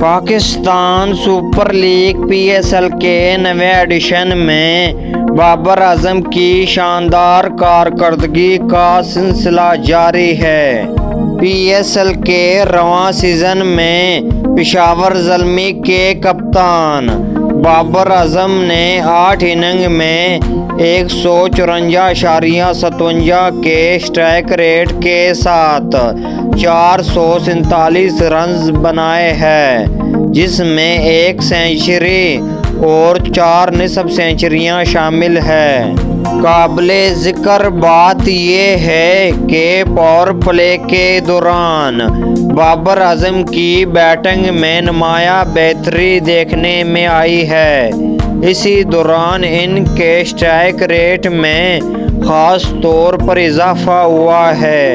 Pakistan super league P S L کے نویں edition میں بابر اعظم کی شاندار کارکردگی کا سلسلہ جاری ہے۔ پی ایس ایل کے رواں سیزن میں پشاور زلمی کے کپتان بابر اعظم نے 8 اننگ میں 154.57 کے اسٹرائک ریٹ کے ساتھ 447 رنز بنائے ہیں، جس میں 1 سنچری اور 4 نصف سنچریاں شامل ہیں۔ قابل ذکر بات یہ ہے کہ پاور پلے کے دوران بابر اعظم کی بیٹنگ میں نمایاں بہتری دیکھنے میں آئی ہے۔ اسی دوران ان کے اسٹرائک ریٹ میں خاص طور پر اضافہ ہوا ہے۔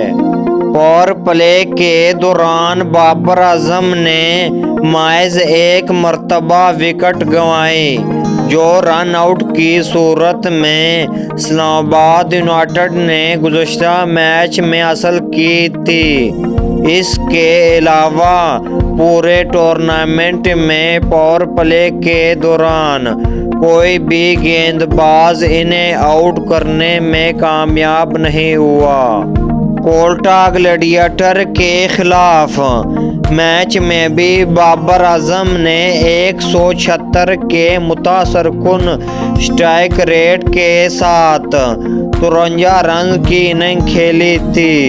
پاور پلے کے دوران بابر اعظم نے محض 1 مرتبہ وکٹ گنوائی، جو رن آؤٹ کی صورت میں اسلام آباد یونائیٹڈ نے گزشتہ میچ میں حاصل کی تھی۔ اس کے علاوہ پورے ٹورنامنٹ میں پاور پلے کے دوران کوئی بھی گیند باز انہیں آؤٹ کرنے میں کامیاب نہیں ہوا۔ کوئٹہ گلیڈیٹر کے خلاف میچ میں بھی بابر اعظم نے 176 کے متاثر کن اسٹرائک ریٹ کے ساتھ 53 رنز کی اننگ کھیلی تھی۔